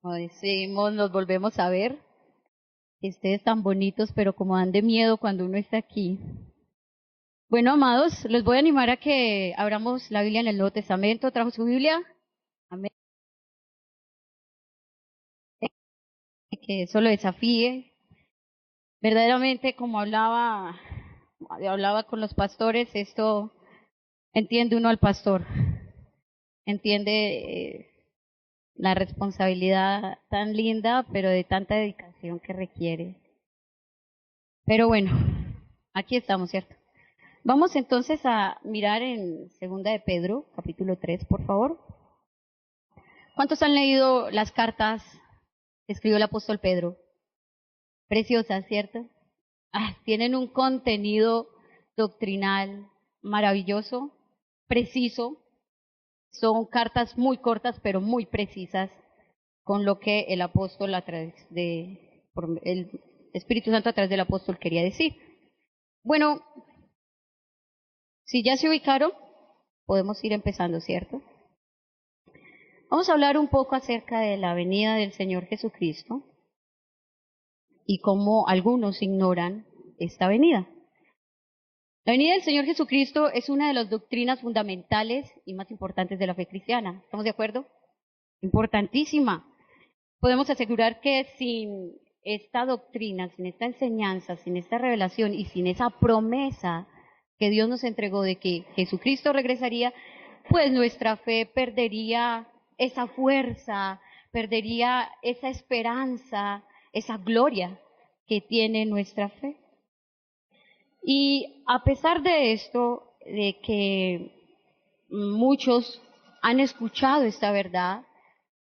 Como decimos, nos volvemos a ver. Ustedes tan bonitos, pero como dan de miedo cuando uno está aquí. Bueno, amados, les voy a animar a que abramos la Biblia en el Nuevo Testamento. ¿Trajo su Biblia? Amén. Que eso lo desafíe. Verdaderamente, como hablaba con los pastores, esto entiende uno al pastor. Entiende la responsabilidad tan linda, pero de tanta dedicación que requiere. Pero bueno, aquí estamos, ¿cierto? Vamos entonces a mirar en Segunda de Pedro, capítulo 3, por favor. ¿Cuántos han leído las cartas que escribió el apóstol Pedro? Preciosas, ¿cierto? Tienen un contenido doctrinal maravilloso, preciso. Son cartas muy cortas, pero muy precisas con lo que el apóstol por el Espíritu Santo a través del apóstol quería decir. Bueno, si ya se ubicaron, podemos ir empezando, ¿cierto? Vamos a hablar un poco acerca de la venida del Señor Jesucristo y cómo algunos ignoran esta venida. La venida del Señor Jesucristo es una de las doctrinas fundamentales y más importantes de la fe cristiana. ¿Estamos de acuerdo? Importantísima. Podemos asegurar que sin esta doctrina, sin esta enseñanza, sin esta revelación y sin esa promesa que Dios nos entregó de que Jesucristo regresaría, pues nuestra fe perdería esa fuerza, perdería esa esperanza, esa gloria que tiene nuestra fe. Y a pesar de esto, de que muchos han escuchado esta verdad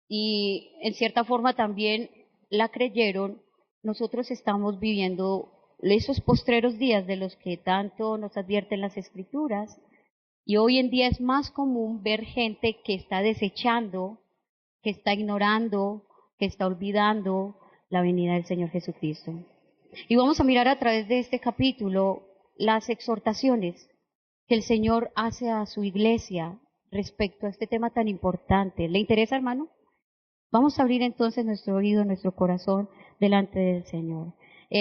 y en cierta forma también la creyeron, nosotros estamos viviendo esos postreros días de los que tanto nos advierten las Escrituras. Y hoy en día es más común ver gente que está desechando, que está ignorando, que está olvidando la venida del Señor Jesucristo. Y vamos a mirar a través de este capítulo las exhortaciones que el Señor hace a su iglesia respecto a este tema tan importante. ¿Le interesa, hermano? Vamos a abrir entonces nuestro oído, nuestro corazón delante del Señor.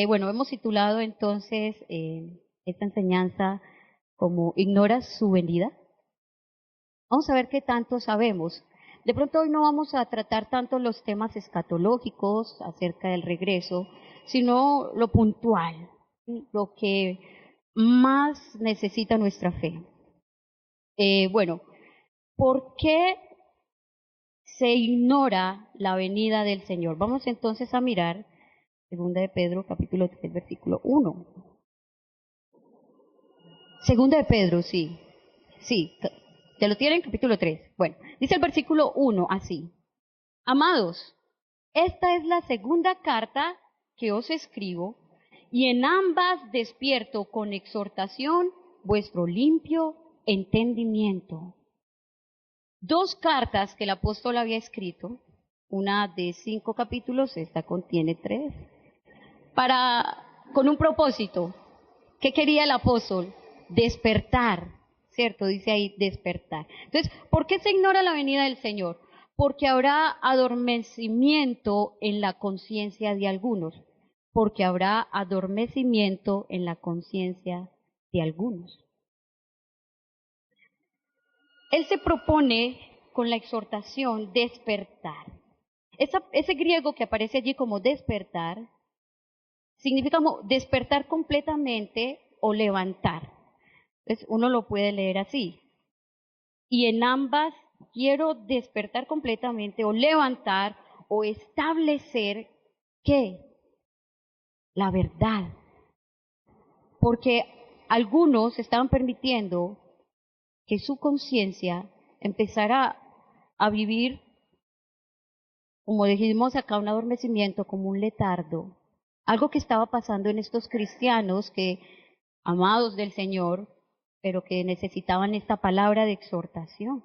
Bueno, hemos titulado entonces esta enseñanza como ¿ignoras su venida? Vamos a ver qué tanto sabemos. De pronto hoy no vamos a tratar tanto los temas escatológicos acerca del regreso, sino lo puntual, ¿sí? Lo que más necesita nuestra fe. Bueno, ¿por qué se ignora la venida del Señor? Vamos entonces a mirar Segunda de Pedro, capítulo 3, versículo 1. Segunda de Pedro, sí. Sí, ¿te lo tienen? Capítulo 3. Bueno, dice el versículo 1 así. Amados, esta es la segunda carta que os escribo, y en ambas despierto con exhortación vuestro limpio entendimiento. Dos cartas que el apóstol había escrito, una de 5 capítulos, esta contiene 3, con un propósito. ¿Qué quería el apóstol? Despertar, ¿cierto? Dice ahí despertar. Entonces, ¿por qué se ignora la venida del Señor? Porque habrá adormecimiento en la conciencia de algunos, porque habrá adormecimiento en la conciencia de algunos. Él se propone con la exhortación despertar. Ese griego que aparece allí como despertar significa como despertar completamente o levantar. Entonces uno lo puede leer así. Y en ambas quiero despertar completamente o levantar o establecer ¿qué? La verdad. Porque algunos estaban permitiendo que su conciencia empezara a vivir, como dijimos acá, un adormecimiento, como un letardo. Algo que estaba pasando en estos cristianos que, amados del Señor, pero que necesitaban esta palabra de exhortación.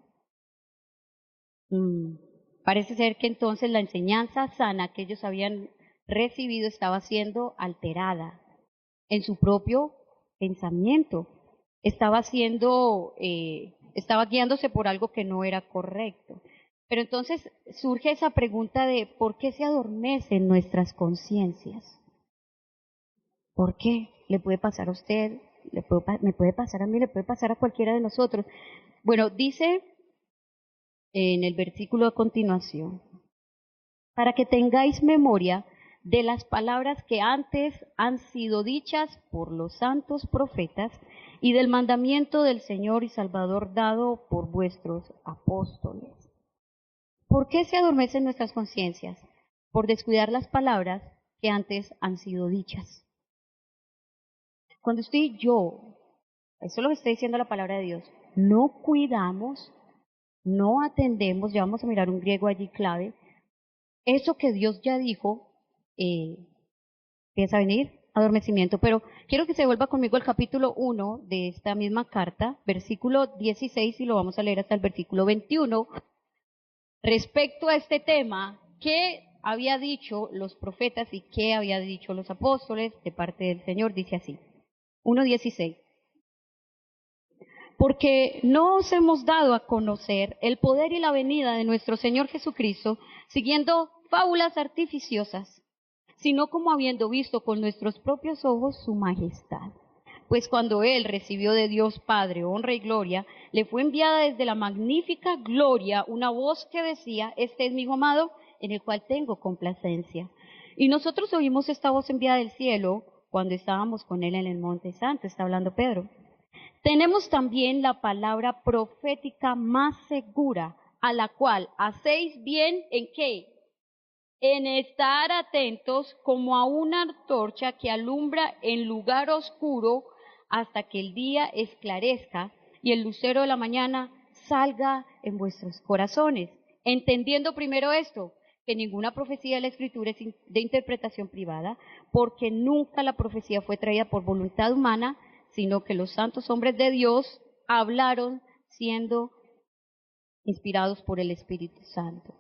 Parece ser que entonces la enseñanza sana que ellos habían recibido estaba siendo alterada en su propio pensamiento. Estaba guiándose por algo que no era correcto. Pero entonces surge esa pregunta de ¿por qué se adormecen nuestras conciencias? ¿Por qué? ¿Le puede pasar a usted? ¿Me puede pasar a mí? ¿Le puede pasar a cualquiera de nosotros? Bueno, dice en el versículo a continuación, para que tengáis memoria de las palabras que antes han sido dichas por los santos profetas y del mandamiento del Señor y Salvador dado por vuestros apóstoles. ¿Por qué se adormecen nuestras conciencias? Por descuidar las palabras que antes han sido dichas. Cuando usted y yo, eso es lo que está diciendo la palabra de Dios, no cuidamos, no atendemos, ya vamos a mirar un griego allí clave, eso que Dios ya dijo, empieza a venir adormecimiento. Pero quiero que se vuelva conmigo al capítulo 1 de esta misma carta, versículo 16, y lo vamos a leer hasta el versículo 21. Respecto a este tema, ¿qué había dicho los profetas y qué había dicho los apóstoles de parte del Señor? Dice así, 1:16. Porque no os hemos dado a conocer el poder y la venida de nuestro Señor Jesucristo siguiendo fábulas artificiosas, sino como habiendo visto con nuestros propios ojos su majestad. Pues cuando Él recibió de Dios Padre honra y gloria, le fue enviada desde la magnífica gloria una voz que decía, este es mi Hijo amado, en el cual tengo complacencia. Y nosotros oímos esta voz enviada del cielo cuando estábamos con Él en el Monte Santo, está hablando Pedro. Tenemos también la palabra profética más segura, a la cual hacéis bien en qué? En estar atentos como a una antorcha que alumbra en lugar oscuro hasta que el día esclarezca y el lucero de la mañana salga en vuestros corazones. Entendiendo primero esto, que ninguna profecía de la Escritura es de interpretación privada, porque nunca la profecía fue traída por voluntad humana, sino que los santos hombres de Dios hablaron siendo inspirados por el Espíritu Santo.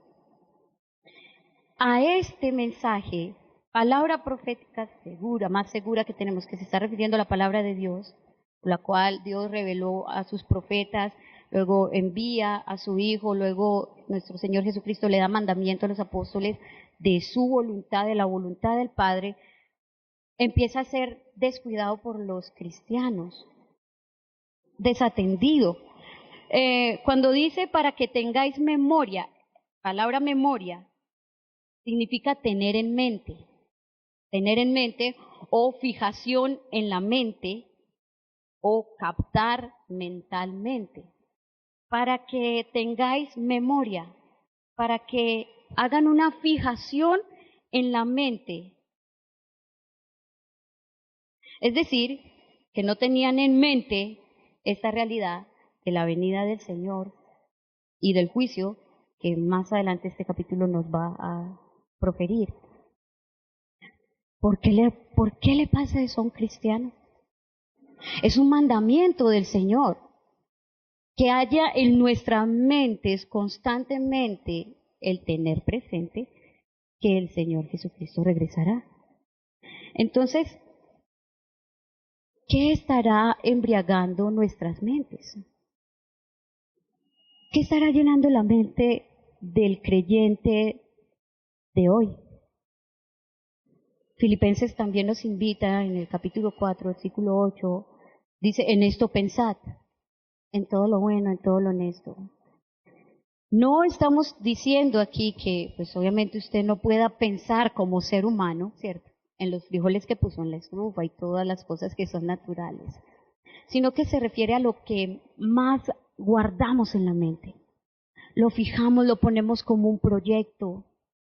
A este mensaje, palabra profética segura, más segura que tenemos, que se está refiriendo a la palabra de Dios, la cual Dios reveló a sus profetas, luego envía a su Hijo, luego nuestro Señor Jesucristo le da mandamiento a los apóstoles de su voluntad, de la voluntad del Padre, empieza a ser descuidado por los cristianos, desatendido. Cuando dice para que tengáis memoria, palabra memoria, significa tener en mente o fijación en la mente o captar mentalmente. Para que tengáis memoria, para que hagan una fijación en la mente. Es decir, que no tenían en mente esta realidad de la venida del Señor y del juicio que más adelante este capítulo nos va a proferir. ¿Por qué le pasa eso a un cristiano? Es un mandamiento del Señor, que haya en nuestras mentes constantemente el tener presente que el Señor Jesucristo regresará. Entonces, ¿qué estará embriagando nuestras mentes? ¿Qué estará llenando la mente del creyente de hoy? Filipenses también nos invita en el capítulo 4, versículo 8, dice, en esto pensad, en todo lo bueno, en todo lo honesto. No estamos diciendo aquí que, pues obviamente usted no pueda pensar como ser humano, ¿cierto? En los frijoles que puso en la estufa y todas las cosas que son naturales, sino que se refiere a lo que más guardamos en la mente. Lo fijamos, lo ponemos como un proyecto,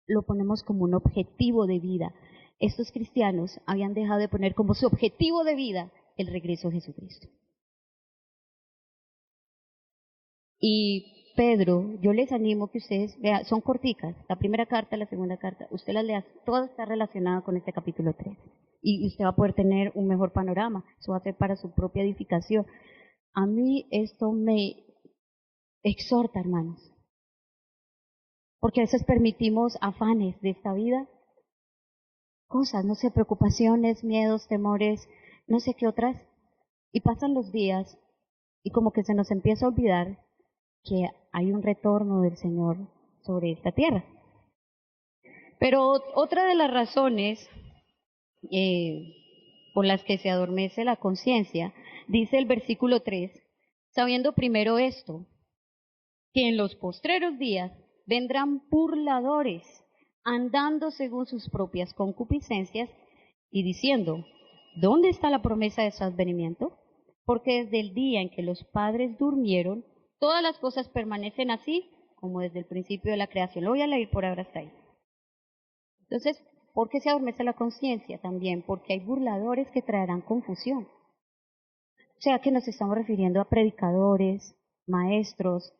lo ponemos como un objetivo de vida. Estos cristianos habían dejado de poner como su objetivo de vida el regreso a Jesucristo. Y Pedro, yo les animo que ustedes vean, son corticas, la primera carta, la segunda carta, usted las lea, toda está relacionada con este capítulo 3. Y usted va a poder tener un mejor panorama, eso va a ser para su propia edificación. A mí esto me exhorta, hermanos, porque a veces permitimos afanes de esta vida, cosas, no sé, preocupaciones, miedos, temores, no sé qué otras, y pasan los días y como que se nos empieza a olvidar que hay un retorno del Señor sobre esta tierra. Pero otra de las razones por las que se adormece la conciencia, dice el versículo 3, sabiendo primero esto, que en los postreros días vendrán burladores, andando según sus propias concupiscencias y diciendo, ¿dónde está la promesa de su advenimiento? Porque desde el día en que los padres durmieron, todas las cosas permanecen así como desde el principio de la creación. Lo voy a leer por ahora hasta ahí. Entonces, ¿por qué se adormece la conciencia? También porque hay burladores que traerán confusión. O sea que nos estamos refiriendo a predicadores, maestros,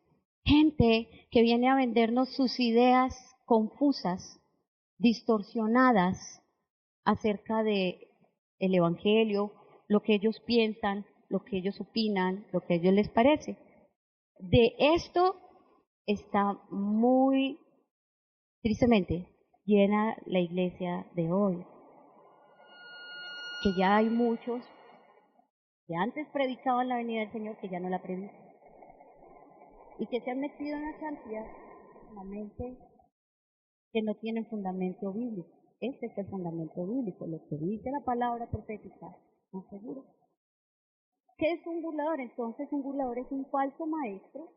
gente que viene a vendernos sus ideas confusas, distorsionadas acerca de el evangelio, lo que ellos piensan, lo que ellos opinan, lo que a ellos les parece. De esto está muy tristemente llena la iglesia de hoy, que ya hay muchos que antes predicaban la venida del Señor que ya no la predican y que se han metido en una cantidad solamente que no tienen fundamento bíblico. Este es el fundamento bíblico, lo que dice la palabra profética, no seguro. ¿Qué es un burlador? Entonces un burlador es un falso maestro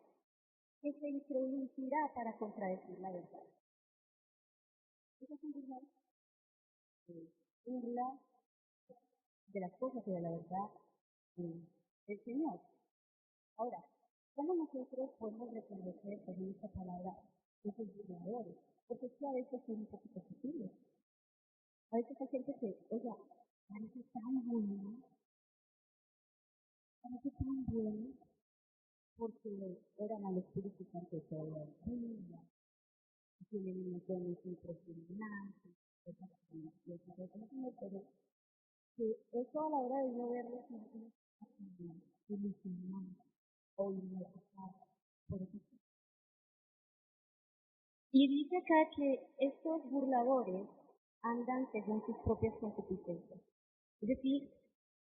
que se introducirá para contradecir la verdad. ¿Qué es un burlador? Burla de las cosas y de la verdad del Señor. Ahora, ¿cómo nosotros podemos reconocer en esta palabra esos burladores? Porque es que a veces son un poquito sutiles. A veces hay gente que, oiga, parece tan buena, porque oran al Espíritu Santo todo el día, tienen unos dones impresionantes, cosas pero que eso a la hora de no verlos no es ilusionante o innecesario. Por eso. Y dice acá que estos burladores andan según sus propias concupiscencias. Es decir,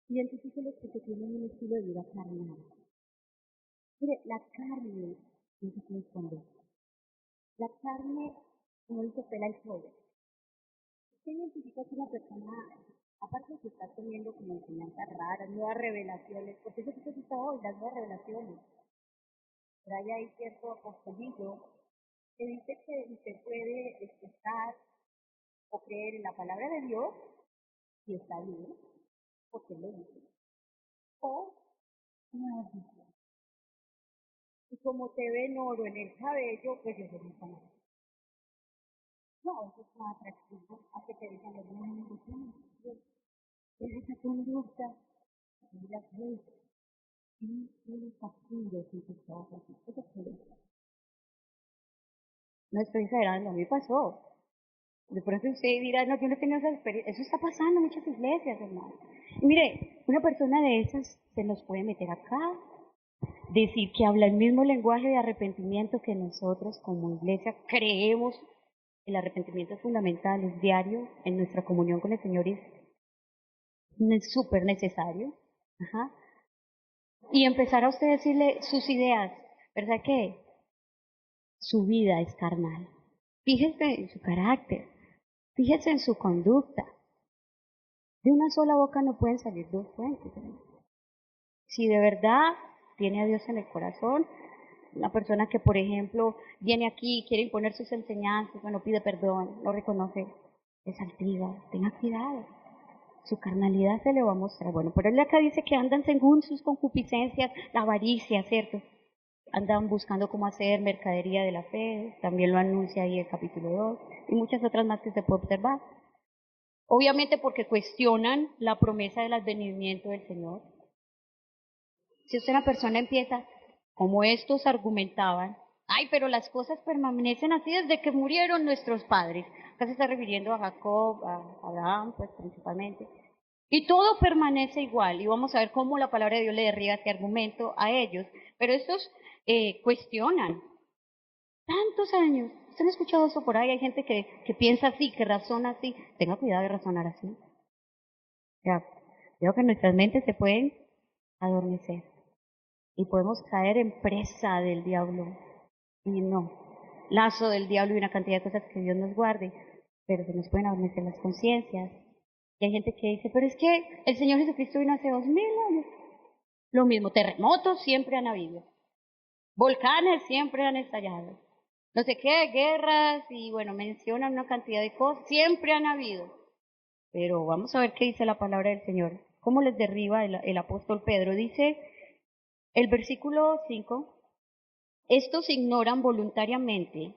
identifíquelos porque tienen un estilo de vida carnal. Mire, la carne no se puede esconder. La carne, como dice, pela el fuego. Usted identifica que una persona, aparte de que está teniendo como enseñanzas raras, nuevas revelaciones, porque eso que se está hoy, las nuevas revelaciones. Pero hay cierto apostolillo que dice que usted puede estar o creer en la palabra de Dios y está bien, porque lo dice. O no dice. Y como te ven oro en el cabello, pues yo soy muy famoso. No, eso es más atractivo a que te digan los niños, es esa conducta, y las veces, y un fastidio si tus ojos, eso es todo. No estoy exagerando, a mí pasó. De pronto usted dirá, no, yo no he tenido esa experiencia. Eso está pasando en muchas iglesias, hermano. Y mire, una persona de esas se nos puede meter acá, decir que habla el mismo lenguaje de arrepentimiento que nosotros como iglesia creemos. El arrepentimiento es fundamental, es diario en nuestra comunión con el Señor, es súper necesario. Ajá. Y empezar a usted decirle sus ideas, ¿verdad que su vida es carnal? Fíjese en su carácter, fíjese en su conducta. De una sola boca no pueden salir dos fuentes. Si de verdad tiene a Dios en el corazón, una persona que, por ejemplo, viene aquí y quiere imponer sus enseñanzas, no pide perdón, no reconoce, es altiva, tenga cuidado. Su carnalidad se le va a mostrar. Bueno, pero él acá dice que andan según sus concupiscencias, la avaricia, ¿cierto? Andan buscando cómo hacer mercadería de la fe, también lo anuncia ahí el capítulo 2, y muchas otras más que se puede observar. Obviamente porque cuestionan la promesa del advenimiento del Señor. Si usted una persona empieza, como estos argumentaban, ay, pero las cosas permanecen así desde que murieron nuestros padres. Acá se está refiriendo a Jacob, a Abraham, pues principalmente. Y todo permanece igual. Y vamos a ver cómo la palabra de Dios le derriba este argumento a ellos. Pero estos cuestionan. Tantos años. ¿Usted no ha escuchado eso por ahí? Hay gente que piensa así, que razona así. Tenga cuidado de razonar así. Ya, creo que nuestras mentes se pueden adormecer y podemos caer en presa del diablo. Y no. lazo del diablo y una cantidad de cosas que Dios nos guarde, pero se nos pueden adormecer las conciencias. Y hay gente que dice, pero es que el Señor Jesucristo vino hace 2000 años. Lo mismo, terremotos siempre han habido, volcanes siempre han estallado, no sé qué, guerras y bueno, mencionan una cantidad de cosas, siempre han habido. Pero vamos a ver qué dice la palabra del Señor. ¿Cómo les derriba el apóstol Pedro? Dice el versículo 5, estos ignoran voluntariamente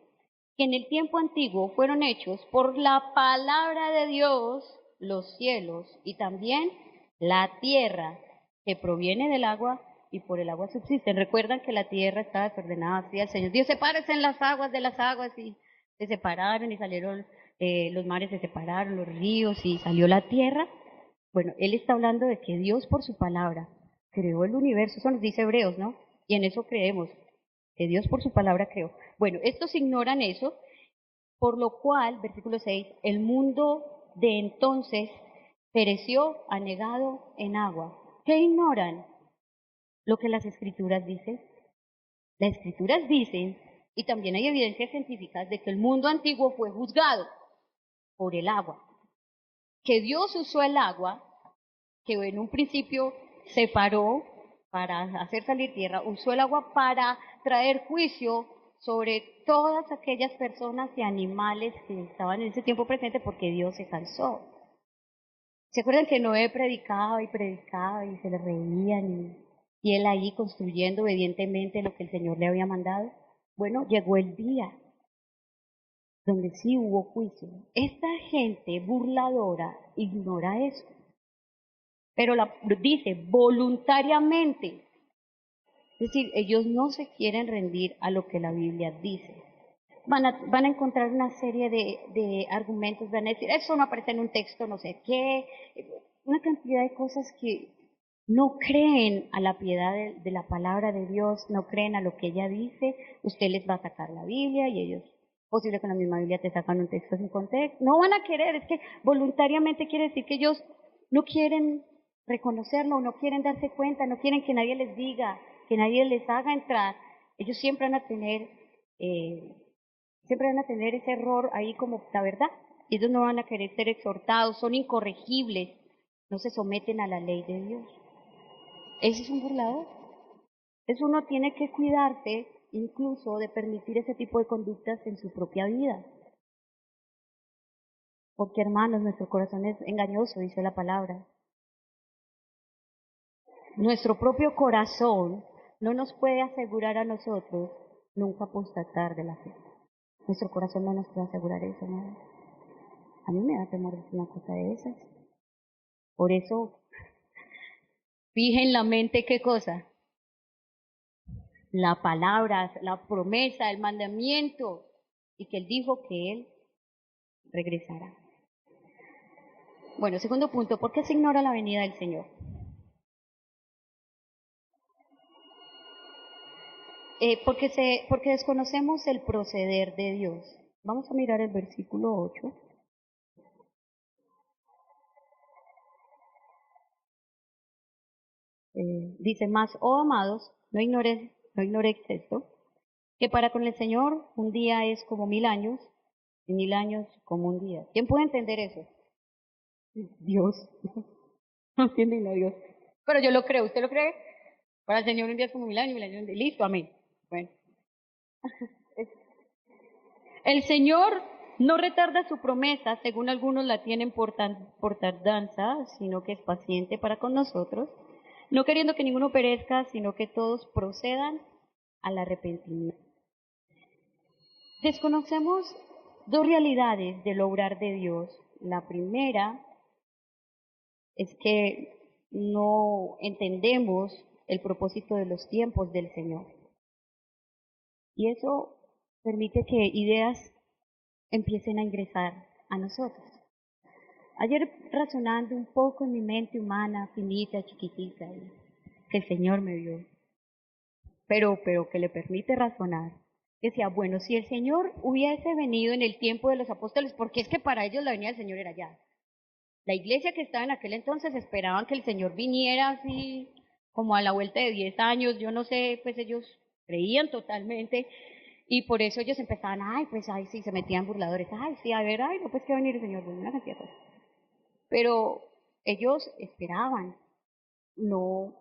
que en el tiempo antiguo fueron hechos por la palabra de Dios los cielos y también la tierra que proviene del agua y por el agua subsisten. Recuerdan que la tierra estaba desordenada, así el Señor, Dios sepárese en las aguas de las aguas y se separaron y salieron, los mares se separaron, los ríos y salió la tierra. Bueno, Él está hablando de que Dios por su palabra creó el universo, eso nos dice Hebreos, ¿no? Y en eso creemos, que Dios por su palabra creó. Bueno, estos ignoran eso, por lo cual, versículo 6, el mundo de entonces pereció anegado en agua. ¿Qué ignoran? Lo que las escrituras dicen. Las escrituras dicen, y también hay evidencias científicas, de que el mundo antiguo fue juzgado por el agua. Que Dios usó el agua, que en un principio separó para hacer salir tierra, usó el agua para traer juicio sobre todas aquellas personas y animales que estaban en ese tiempo presente porque Dios se cansó. ¿Se acuerdan que Noé predicaba y se le reían y él ahí construyendo obedientemente lo que el Señor le había mandado? Bueno, llegó el día donde sí hubo juicio. Esta gente burladora ignora eso, pero dice voluntariamente. Es decir, ellos no se quieren rendir a lo que la Biblia dice. Van a encontrar una serie de argumentos, van a decir, eso no aparece en un texto, no sé qué, una cantidad de cosas que no creen a la piedad de la palabra de Dios, no creen a lo que ella dice, usted les va a sacar la Biblia y ellos, posible con la misma Biblia te sacan un texto sin contexto, no van a querer, es que voluntariamente quiere decir que ellos no quieren reconocerlo, no quieren darse cuenta, no quieren que nadie les diga, que nadie les haga entrar, ellos siempre van a tener... siempre van a tener ese error ahí como la verdad. Y ellos no van a querer ser exhortados, son incorregibles, no se someten a la ley de Dios. Ese es un burlador. Eso uno tiene que cuidarse incluso de permitir ese tipo de conductas en su propia vida. Porque hermanos, nuestro corazón es engañoso, dice la palabra. Nuestro propio corazón no nos puede asegurar a nosotros nunca apostatar de la fe. Nuestro corazón no nos puede asegurar eso, ¿no? A mí me da temor decir una cosa de esas. Por eso, fije en la mente qué cosa. La palabra, la promesa, el mandamiento. Y que Él dijo que Él regresará. Bueno, segundo punto, ¿por qué se ignora la venida del Señor? Porque desconocemos el proceder de Dios. Vamos a mirar el versículo 8. Dice más, oh amados, no ignoréis esto, que para con el Señor un día es como 1000 años, y 1000 años como un día. ¿Quién puede entender eso? Dios. No entiende, no Dios. Pero yo lo creo, ¿usted lo cree? Para el Señor un día es como 1000 años, 1000 años, listo, amén. Bueno. El Señor no retarda su promesa, según algunos la tienen por tardanza, sino que es paciente para con nosotros, no queriendo que ninguno perezca, sino que todos procedan al arrepentimiento. Desconocemos dos realidades del obrar de Dios. La primera es que no entendemos el propósito de los tiempos del Señor. Y eso permite que ideas empiecen a ingresar a nosotros. Ayer razonando un poco en mi mente humana, finita, chiquitita, que el Señor me vio, pero que le permite razonar, decía, bueno, si el Señor hubiese venido en el tiempo de los apóstoles, porque es que para ellos la venida del Señor era ya. La iglesia que estaba en aquel entonces esperaban que el Señor viniera así como a la vuelta de 10 años, yo no sé, pues ellos creían totalmente Y por eso ellos empezaban, ay, pues, ay, sí, se metían burladores, ay, sí, a ver, ay, no, pues que va a venir el Señor, bueno, una cantidad de cosas. Pero ellos esperaban, no,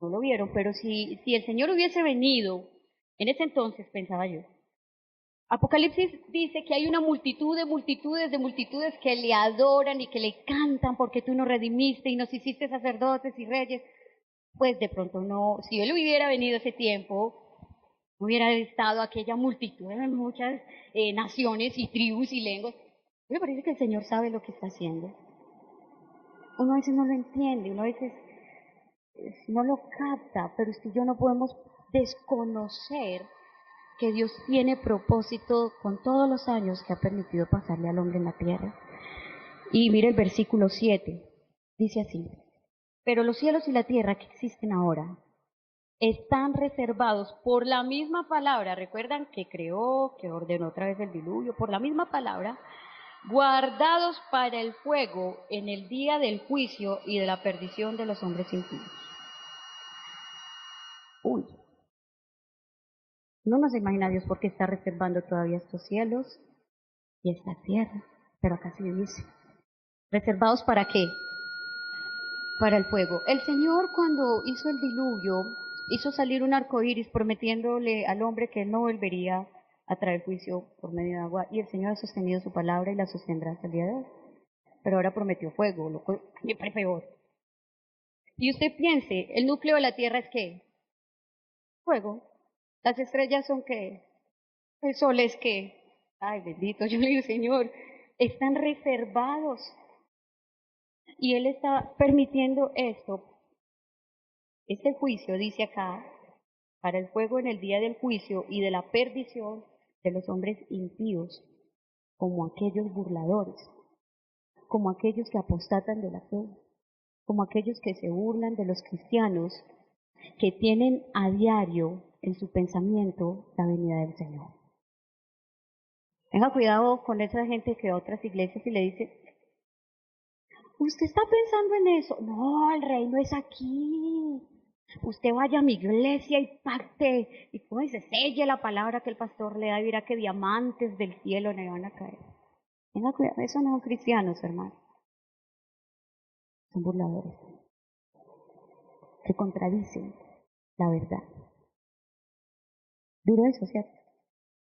no lo vieron, pero si el Señor hubiese venido en ese entonces, pensaba yo, Apocalipsis dice que hay una multitud de multitudes de multitudes que le adoran y que le cantan porque tú nos redimiste y nos hiciste sacerdotes y reyes. Pues de pronto no, si él hubiera venido ese tiempo, hubiera estado aquella multitud de muchas naciones y tribus y lenguas. Me parece que el Señor sabe lo que está haciendo. Uno a veces no lo entiende, uno a veces no lo capta, pero es que yo no podemos desconocer que Dios tiene propósito con todos los años que ha permitido pasarle al hombre en la tierra. Y mire el versículo 7, dice así, pero los cielos y la tierra que existen ahora están reservados por la misma palabra, recuerdan que creó, que ordenó otra vez el diluvio, por la misma palabra, guardados para el fuego en el día del juicio y de la perdición de los hombres impíos. Uy, no se imagina Dios por qué está reservando todavía estos cielos y esta tierra, pero acá sí dice, ¿reservados para qué? Para el fuego. El Señor cuando hizo el diluvio, hizo salir un arco iris prometiéndole al hombre que él no volvería a traer juicio por medio de agua, y el Señor ha sostenido su palabra y la sostendrá hasta el día de hoy. Pero ahora prometió fuego, lo cual siempre peor. Y usted piense, el núcleo de la Tierra es ¿qué? Fuego. Las estrellas son ¿qué? El sol es ¿qué? Ay, bendito, yo le digo, Señor, están reservados. Y Él está permitiendo esto. Este juicio, dice acá, para el fuego en el día del juicio y de la perdición de los hombres impíos, como aquellos burladores, como aquellos que apostatan de la fe, como aquellos que se burlan de los cristianos, que tienen a diario en su pensamiento la venida del Señor. Tenga cuidado con esa gente que va a otras iglesias y le dice, ¿usted está pensando en eso? No, el reino es aquí. Usted vaya a mi iglesia y pacte, y como dice, selle la palabra que el pastor le da y verá que diamantes del cielo le van a caer. Tenga cuidado, eso no son cristianos, hermano. Son burladores que contradicen la verdad. Duro eso, ¿cierto?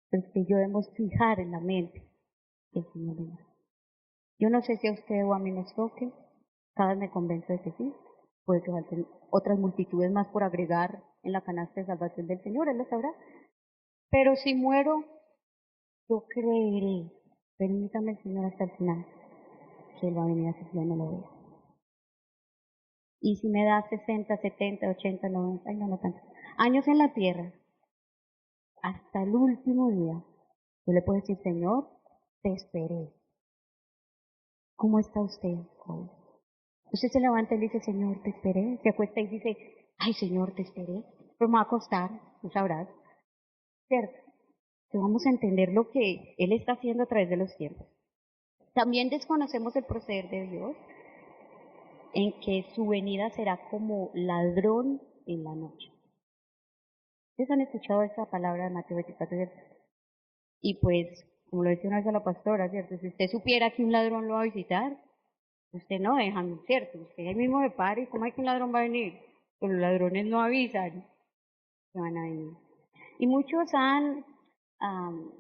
Pero es que yo debemos fijar en la mente que el Señor venga. Yo no sé si a usted o a mí nos toque, cada vez me convenzo de que sí. Puede que falten otras multitudes más por agregar en la canasta de salvación del Señor, Él lo sabrá. Pero si muero, yo creeré, permítame Señor hasta el final, que Él va a venir a si yo no lo veo. Y si me da 60, 70, 80, 90, ay no tanto, años en la tierra, hasta el último día, yo le puedo decir, Señor, te esperé. ¿Cómo está usted hoy? Usted se levanta y le dice, Señor, te esperé. Se acuesta y dice, ay, Señor, te esperé. Pero me va a costar, tú sabrás. ¿Cierto? Que vamos a entender lo que Él está haciendo a través de los tiempos. También desconocemos el proceder de Dios, en que su venida será como ladrón en la noche. ¿Ustedes han escuchado esa palabra de Mateo 24, ¿cierto? Y pues, como lo decía una vez a la pastora, ¿cierto? Si usted supiera que un ladrón lo va a visitar, usted no deja, ¿cierto? Usted ahí mismo se para y ¿cómo es que un ladrón va a venir? Pues los ladrones no avisan que van a venir. Y muchos han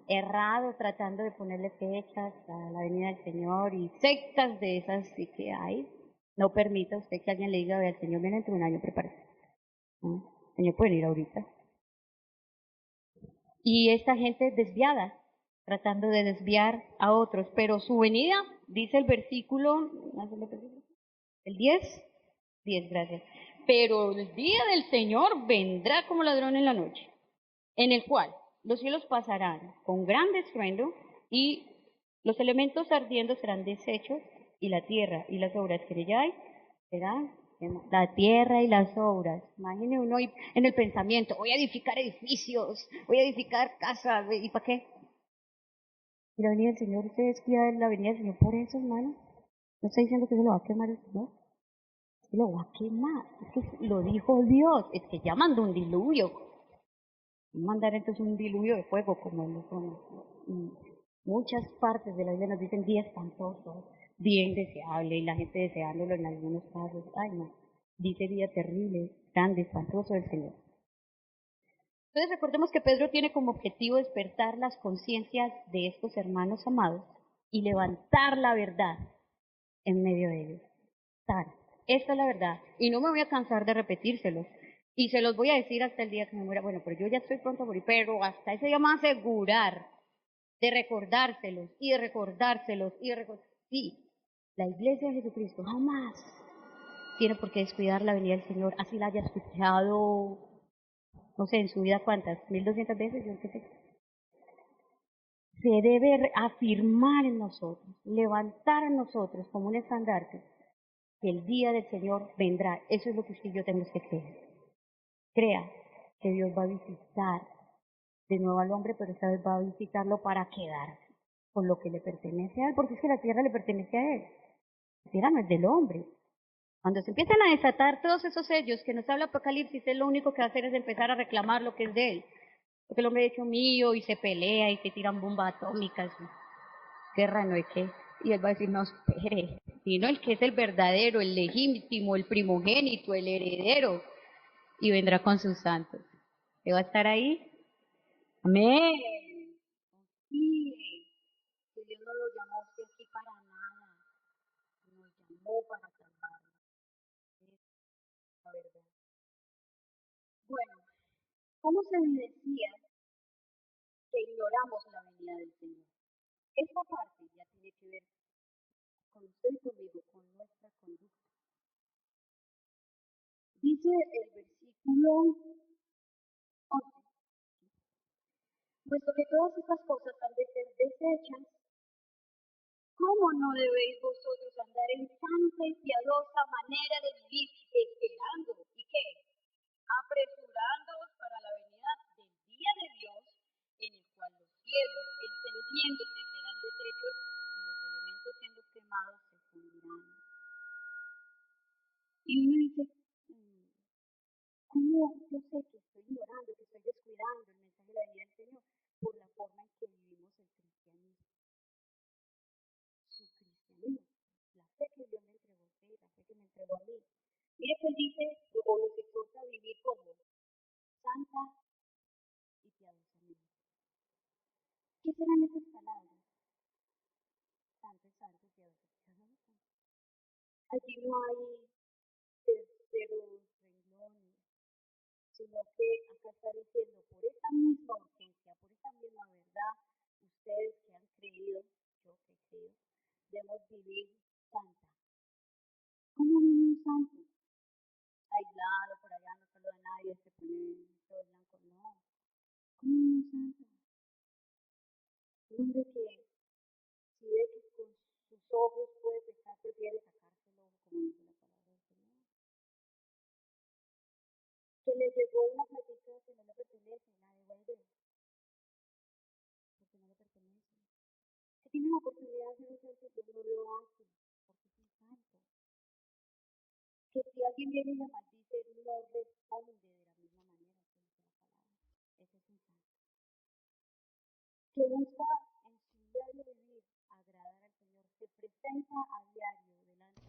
errado tratando de ponerle fechas a la venida del Señor y sectas de esas sí que hay. No permita usted que alguien le diga, vea, el Señor viene dentro de un año, prepárese. ¿No? El Señor puede venir ahorita. Y esta gente desviada, tratando de desviar a otros, pero su venida, dice el versículo, el 10, gracias. Pero el día del Señor vendrá como ladrón en la noche, en el cual los cielos pasarán con gran estruendo y los elementos ardiendo serán deshechos y la tierra y las obras que en ella hay serán la tierra y las obras. Imagine uno en el pensamiento, voy a edificar edificios, voy a edificar casas, ¿y para qué? Y la venida del Señor, usted descuida la venida del Señor por eso, hermano. No está diciendo que se lo va a quemar el Señor. Lo va a quemar. Es que lo dijo Dios. Es que ya mandó un diluvio. mandar entonces un diluvio de fuego como en los muchas partes de la Biblia nos dicen día espantoso, día indeseable, y la gente deseándolo en algunos casos. Ay, no, dice día terrible, grande, espantoso del Señor. Entonces recordemos que Pedro tiene como objetivo despertar las conciencias de estos hermanos amados y levantar la verdad en medio de ellos. Tal, esta es la verdad. Y no me voy a cansar de repetírselos. Y se los voy a decir hasta el día que me muera. Bueno, pero yo ya estoy pronto a morir, pero hasta ese día me voy a asegurar de recordárselos y de recordárselos y de recordárselos. Sí, la iglesia de Jesucristo jamás tiene por qué descuidar la venida del Señor, así la haya escuchado, no sé, en su vida cuántas, 1200 veces, yo qué sé. Se debe afirmar en nosotros, levantar en nosotros como un estandarte que el día del Señor vendrá. Eso es lo que usted y yo tenemos que creer. Crea que Dios va a visitar de nuevo al hombre, pero esta vez va a visitarlo para quedarse con lo que le pertenece a él, porque es que la tierra le pertenece a él. La tierra no es del hombre. Cuando se empiezan a desatar todos esos sellos que nos habla Apocalipsis, él lo único que va a hacer es empezar a reclamar lo que es de él. Porque el hombre ha hecho mío y se pelea y se tiran bombas atómicas, guerra no hay que. Y él va a decir, no, espere, sino el que es el verdadero, el legítimo, el primogénito, el heredero, y vendrá con sus santos. ¿Qué va a estar ahí? Amén. Confíe que Dios no lo llamó a usted aquí para nada, nos llamó para salvarnos. Es la verdad. Bueno, ¿cómo se evidencia que ignoramos la venida del Señor? Esta parte ya tiene que ver con usted y conmigo, con nuestra conducta. Dice el versículo 11, puesto que todas estas cosas han de ser deshechas, ¿cómo no debéis vosotros andar en santa y piadosa manera de vivir, esperando? ¿Y qué? Apresurándoos para la venida del día de Dios, en el cual los cielos, encendiéndose, serán deshechos y los elementos siendo quemados se fundirán. Y uno dice, ¿cómo yo sé que estoy ignorando, que estoy descuidando el mensaje de la venida del Señor? Por la forma en que vivimos el cristianismo. Su cristianismo, la fe que Dios me entregó a usted, la fe que me entregó a mí. Mire que él dice, o nos exhorta a vivir como santa y piadosamente. ¿Qué serán esas palabras? Santo, santo, piadoso, piadoso. Allí no hay terceros renglones, sino que acá está diciendo, por esta misma urgencia, por esta misma verdad, ustedes que han creído, yo que he creído, debemos vivir santa. ¿Cómo vive un santo? Aislado por allá, no saluda a nadie, se pone todo blanco, no. ¿Cómo vive un santo? Un hombre que si ve que con sus ojos puede pecar, prefiere sacarse el ojo, como dice la palabra del Señor. Que le llegó una platica que no le pertenece, la devuelve, porque no le pertenece. Que tiene la oportunidad de hacer un santo, no lo hace, porque es un santo. Que si alguien viene y le maldice, no responde de la misma manera que dice la palabra. Ese es un santo. Que busca en su diario vivir agradar al Señor, se presenta a diario delante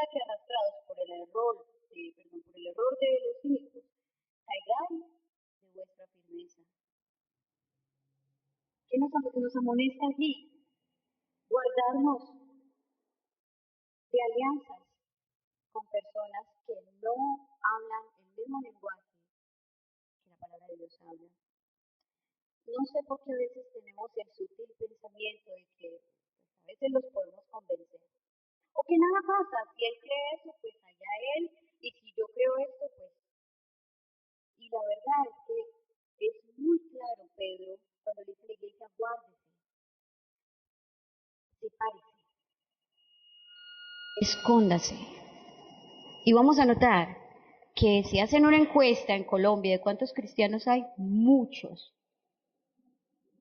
sea que arrastrados por el error, por el error de los inicuos, caigáis de vuestra firmeza. ¿Qué nos amonesta allí? Guardarnos de alianzas con personas que no hablan el mismo lenguaje que la palabra de Dios habla. No sé por qué a veces tenemos el sutil pensamiento de que pues, a veces los podemos convencer. O que nada pasa, si él cree eso, pues allá él, y si yo creo esto, pues. Y la verdad es que es muy claro Pedro cuando le dice a la iglesia, guárdese, sepárese, escóndase. Y vamos a notar que si hacen una encuesta en Colombia de cuántos cristianos hay, muchos.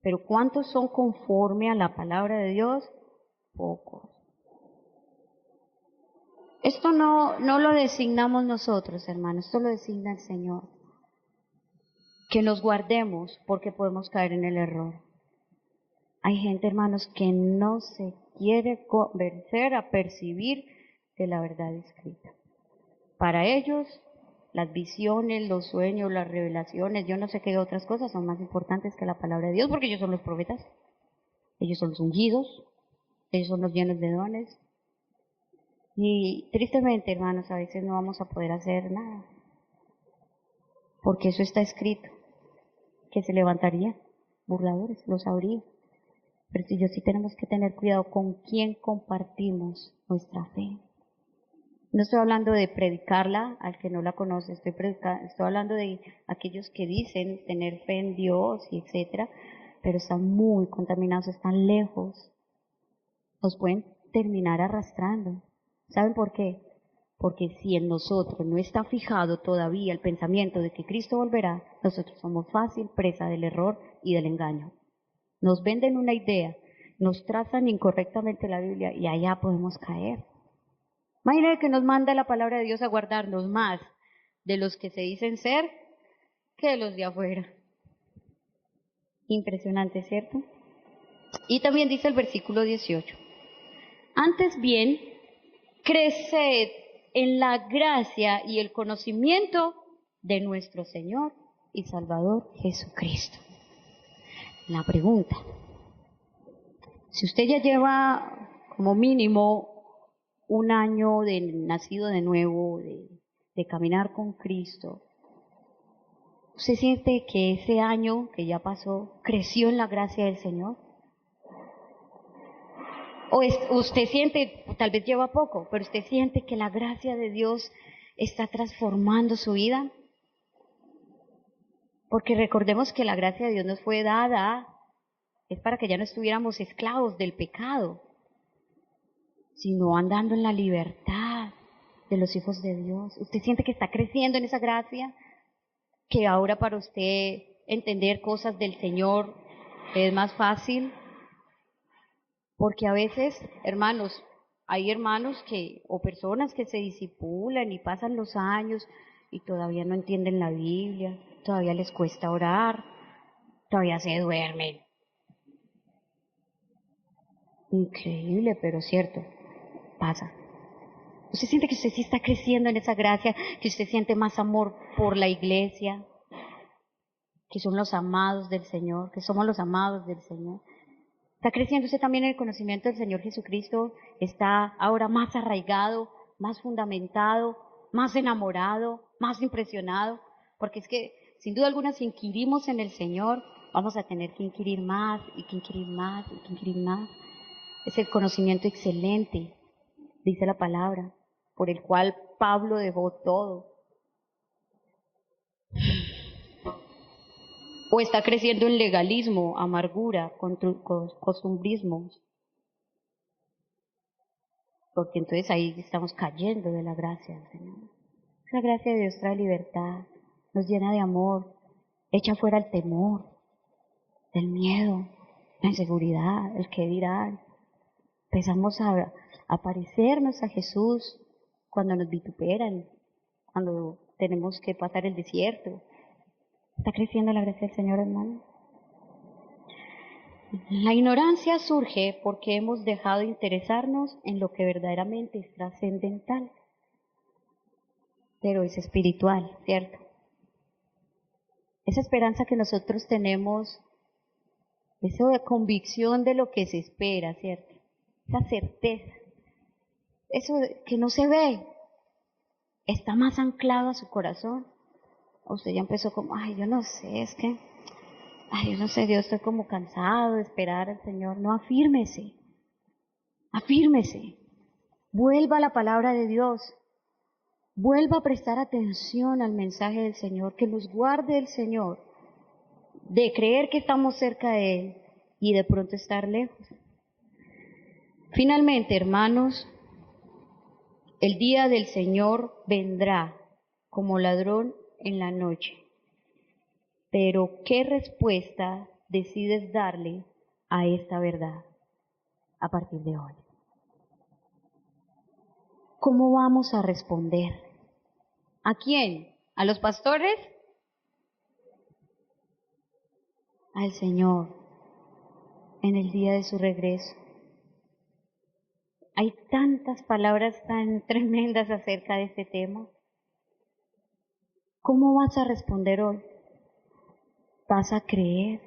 Pero ¿cuántos son conforme a la palabra de Dios? Pocos. Esto no lo designamos nosotros, hermanos, esto lo designa el Señor. Que nos guardemos porque podemos caer en el error. Hay gente, hermanos, que no se quiere convencer a percibir de la verdad escrita. Para ellos, las visiones, los sueños, las revelaciones, yo no sé qué otras cosas son más importantes que la palabra de Dios, porque ellos son los profetas, ellos son los ungidos, ellos son los llenos de dones. Y tristemente, hermanos, a veces no vamos a poder hacer nada, porque eso está escrito, que se levantaría burladores, lo sabría. Pero si yo sí tenemos que tener cuidado con quién compartimos nuestra fe. No estoy hablando de predicarla al que no la conoce, estoy hablando de aquellos que dicen tener fe en Dios y etcétera, pero están muy contaminados, están lejos. Nos pueden terminar arrastrando. ¿Saben por qué? Porque si en nosotros no está fijado todavía el pensamiento de que Cristo volverá, nosotros somos fácil presa del error y del engaño. Nos venden una idea, nos trazan incorrectamente la Biblia y allá podemos caer. Imagínate que nos manda la palabra de Dios a guardarnos más de los que se dicen ser que de los de afuera. Impresionante, ¿cierto? Y también dice el versículo 18. Antes bien, creced en la gracia y el conocimiento de nuestro Señor y Salvador Jesucristo. La pregunta, si usted ya lleva como mínimo un año de nacido de nuevo, de caminar con Cristo, ¿usted siente que ese año que ya pasó creció en la gracia del Señor? ¿O usted siente, tal vez lleva poco, pero usted siente que la gracia de Dios está transformando su vida? Porque recordemos que la gracia de Dios nos fue dada, es para que ya no estuviéramos esclavos del pecado, sino andando en la libertad de los hijos de Dios. ¿Usted siente que está creciendo en esa gracia? Que ahora para usted entender cosas del Señor es más fácil. Porque a veces, hermanos, hay hermanos o personas que se disipulan y pasan los años y todavía no entienden la Biblia, todavía les cuesta orar, todavía se duermen. Increíble, pero cierto, pasa. ¿Usted siente que usted sí está creciendo en esa gracia, que usted siente más amor por la iglesia, que son los amados del Señor, que somos los amados del Señor? ¿Está creciendo usted también en el conocimiento del Señor Jesucristo? ¿Está ahora más arraigado, más fundamentado, más enamorado, más impresionado? Porque es que, sin duda alguna, si inquirimos en el Señor, vamos a tener que inquirir más y que inquirir más y que inquirir más. Es el conocimiento excelente, dice la palabra, por el cual Pablo dejó todo. O está creciendo en legalismo, amargura, costumbrismos. Porque entonces ahí estamos cayendo de la gracia del Señor. La gracia de Dios trae libertad, nos llena de amor, echa fuera el temor, el miedo, la inseguridad, el qué dirán. Empezamos a parecernos a Jesús cuando nos vituperan, cuando tenemos que pasar el desierto. ¿Está creciendo la gracia del Señor, hermano? La ignorancia surge porque hemos dejado de interesarnos en lo que verdaderamente es trascendental, pero es espiritual, ¿cierto? Esa esperanza que nosotros tenemos, esa convicción de lo que se espera, ¿cierto? Esa certeza, eso que no se ve, está más anclado a su corazón. O usted ya empezó como, ay, yo no sé, es que, ay, yo no sé, Dios, estoy como cansado de esperar al Señor. No, afírmese, afírmese. Vuelva a la palabra de Dios. Vuelva a prestar atención al mensaje del Señor, que nos guarde el Señor de creer que estamos cerca de Él y de pronto estar lejos. Finalmente, hermanos, el día del Señor vendrá como ladrón en la noche. Pero, ¿qué respuesta decides darle a esta verdad a partir de hoy? ¿Cómo vamos a responder? ¿A quién? ¿A los pastores? Al Señor en el día de su regreso. Hay tantas palabras tan tremendas acerca de este tema. ¿Cómo vas a responder hoy? ¿Vas a creer?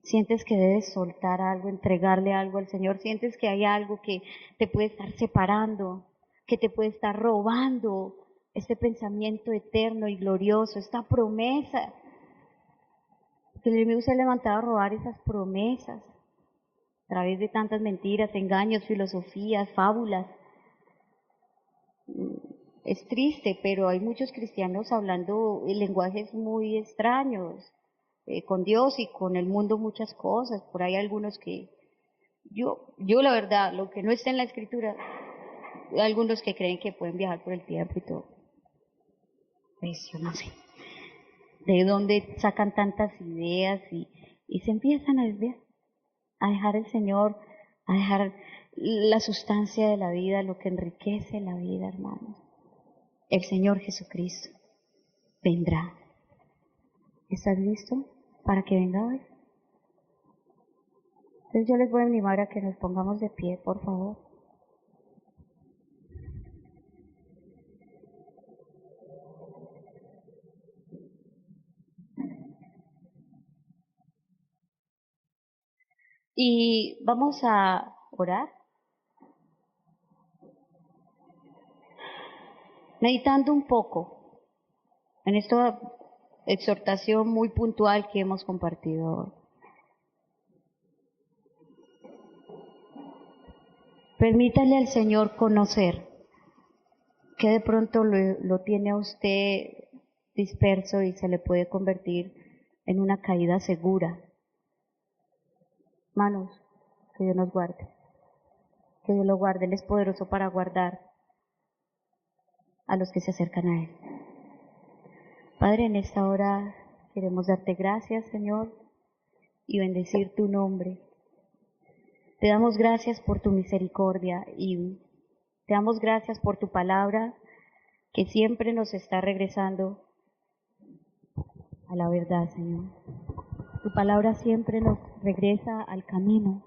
¿Sientes que debes soltar algo, entregarle algo al Señor? ¿Sientes que hay algo que te puede estar separando, que te puede estar robando este pensamiento eterno y glorioso, esta promesa? Que el enemigo se ha levantado a robar esas promesas a través de tantas mentiras, engaños, filosofías, fábulas. Es triste, pero hay muchos cristianos hablando lenguajes muy extraños, con Dios y con el mundo muchas cosas. Por ahí algunos que, yo la verdad, lo que no está en la escritura, hay algunos que creen que pueden viajar por el tiempo y todo. Pues yo no sé de dónde sacan tantas ideas y se empiezan a desviar, a dejar el Señor, a dejar la sustancia de la vida, lo que enriquece la vida, hermanos. El Señor Jesucristo vendrá. ¿Estás listo para que venga hoy? Entonces yo les voy a animar a que nos pongamos de pie, por favor. Y vamos a orar, meditando un poco en esta exhortación muy puntual que hemos compartido hoy. Permítale al Señor conocer que de pronto lo tiene a usted disperso y se le puede convertir en una caída segura. Manos, que Dios nos guarde, que Dios lo guarde. Él es poderoso para guardar a los que se acercan a Él. Padre, en esta hora queremos darte gracias, Señor, y bendecir tu nombre. Te damos gracias por tu misericordia y te damos gracias por tu palabra que siempre nos está regresando a la verdad, Señor. Tu palabra siempre nos regresa al camino.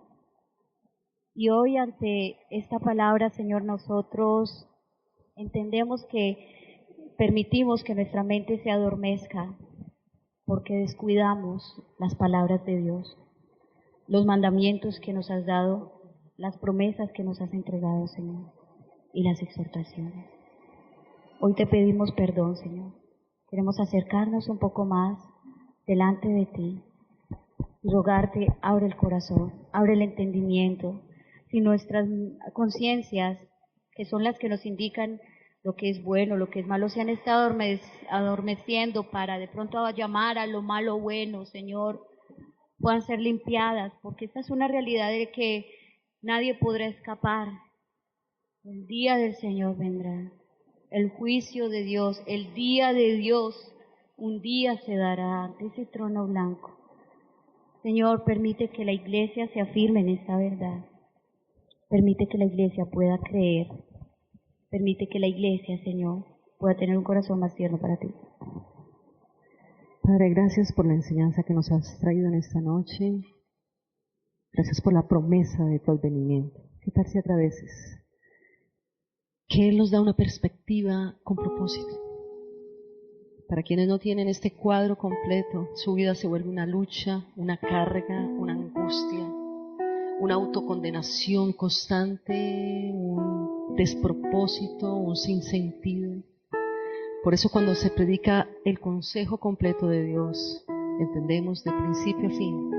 Y hoy ante esta palabra, Señor, nosotros entendemos que permitimos que nuestra mente se adormezca porque descuidamos las palabras de Dios, los mandamientos que nos has dado, las promesas que nos has entregado, Señor, y las exhortaciones. Hoy te pedimos perdón, Señor. Queremos acercarnos un poco más delante de ti y rogarte, abre el corazón, abre el entendimiento. Si nuestras conciencias, que son las que nos indican lo que es bueno, lo que es malo, se han estado adormeciendo para de pronto llamar a lo malo bueno, Señor, puedan ser limpiadas, porque esta es una realidad de que nadie podrá escapar. El día del Señor vendrá, el juicio de Dios, el día de Dios, un día se dará ante ese trono blanco. Señor, permite que la iglesia se afirme en esta verdad. Permite que la iglesia pueda creer. Permite que la iglesia, Señor, pueda tener un corazón más tierno para ti. Padre, gracias por la enseñanza que nos has traído en esta noche. Gracias por la promesa de tu advenimiento. ¿Qué tal si agradeces? Que Él nos da una perspectiva con propósito. Para quienes no tienen este cuadro completo, su vida se vuelve una lucha, una carga, una angustia, una autocondenación constante, un despropósito, un sinsentido. Por eso cuando se predica el consejo completo de Dios, entendemos de principio a fin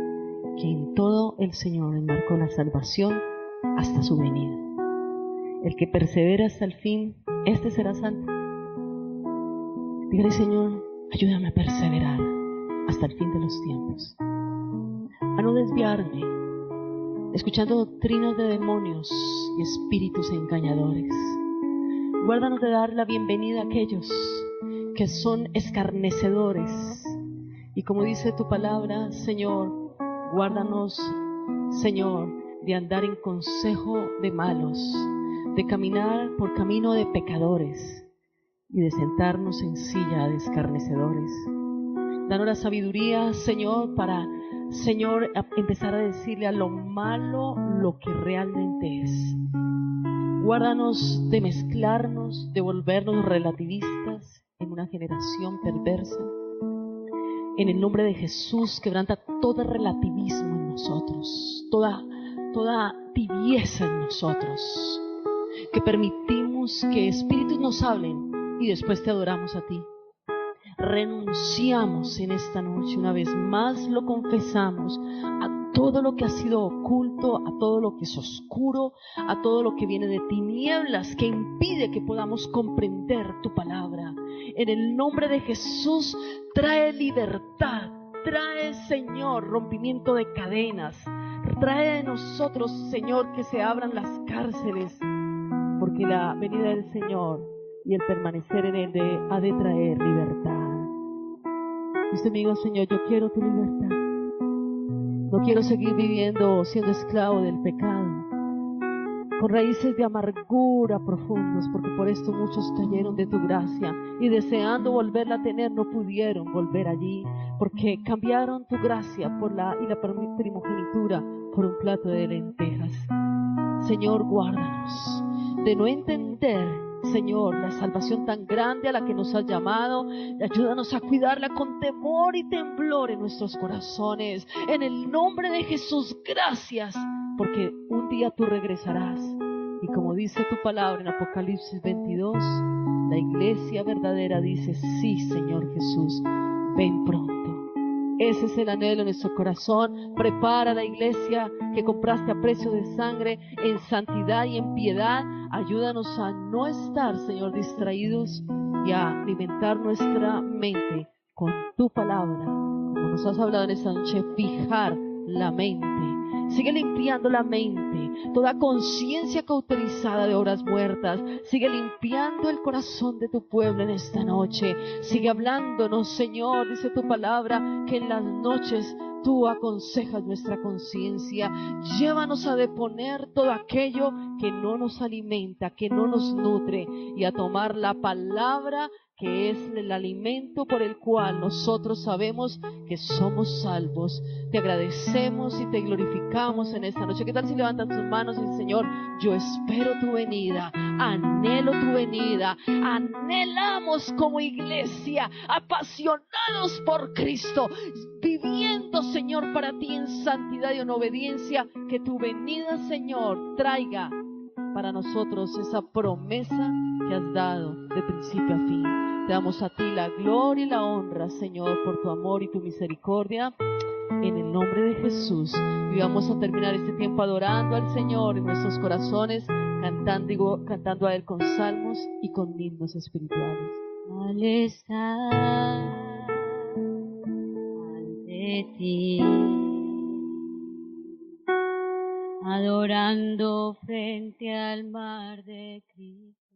que en todo el Señor enmarcó la salvación hasta su venida. El que persevera hasta el fin, este será salvo. Dígale, Señor, ayúdame a perseverar hasta el fin de los tiempos, a no desviarme, escuchando doctrinas de demonios y espíritus engañadores. Guárdanos de dar la bienvenida a aquellos que son escarnecedores. Y como dice tu palabra, Señor, guárdanos, Señor, de andar en consejo de malos, de caminar por camino de pecadores y de sentarnos en silla de escarnecedores. Danos la sabiduría, Señor, para, Señor, empezar a decirle a lo malo lo que realmente es. Guárdanos de mezclarnos, de volvernos relativistas en una generación perversa. En el nombre de Jesús, quebranta todo relativismo en nosotros, toda tibieza en nosotros, que permitimos que espíritus nos hablen y después te adoramos a ti. Renunciamos en esta noche, una vez más lo confesamos, a todo lo que ha sido oculto, a todo lo que es oscuro, a todo lo que viene de tinieblas que impide que podamos comprender tu palabra. En el nombre de Jesús, trae libertad, trae, Señor, rompimiento de cadenas, trae de nosotros, Señor, que se abran las cárceles, porque la venida del Señor y el permanecer en Él ha de traer libertad. Usted me dijo, Señor, yo quiero tu libertad. No quiero seguir viviendo siendo esclavo del pecado, con raíces de amargura profundos, porque por esto muchos cayeron de tu gracia y deseando volverla a tener no pudieron volver allí, porque cambiaron tu gracia y la primogenitura por un plato de lentejas. Señor, guárdanos de no entender, Señor, la salvación tan grande a la que nos has llamado. Ayúdanos a cuidarla con temor y temblor en nuestros corazones. En el nombre de Jesús, gracias, porque un día tú regresarás. Y como dice tu palabra en Apocalipsis 22, la iglesia verdadera dice, sí, Señor Jesús, ven pronto. Ese es el anhelo de nuestro corazón. Prepara la iglesia que compraste a precio de sangre en santidad y en piedad. Ayúdanos a no estar, Señor, distraídos y a alimentar nuestra mente con tu palabra. Como nos has hablado en esta noche, fijar la mente. Sigue limpiando la mente, toda conciencia cauterizada de obras muertas. Sigue limpiando el corazón de tu pueblo en esta noche. Sigue hablándonos, Señor, dice tu palabra, que en las noches tú aconsejas nuestra conciencia. Llévanos a deponer todo aquello que no nos alimenta, que no nos nutre, y a tomar la palabra que es el alimento por el cual nosotros sabemos que somos salvos. Te agradecemos y te glorificamos en esta noche. ¿Qué tal si levantan tus manos y dicen, Señor, yo espero tu venida, anhelo tu venida, anhelamos como iglesia, apasionados por Cristo, viviendo, Señor, para ti en santidad y en obediencia, que tu venida, Señor, traiga para nosotros esa promesa que has dado de principio a fin. Te damos a ti la gloria y la honra, Señor, por tu amor y tu misericordia. En el nombre de Jesús. Y vamos a terminar este tiempo adorando al Señor en nuestros corazones, cantando a Él con salmos y con himnos espirituales. Al estar ante ti, adorando frente al mar de Cristo.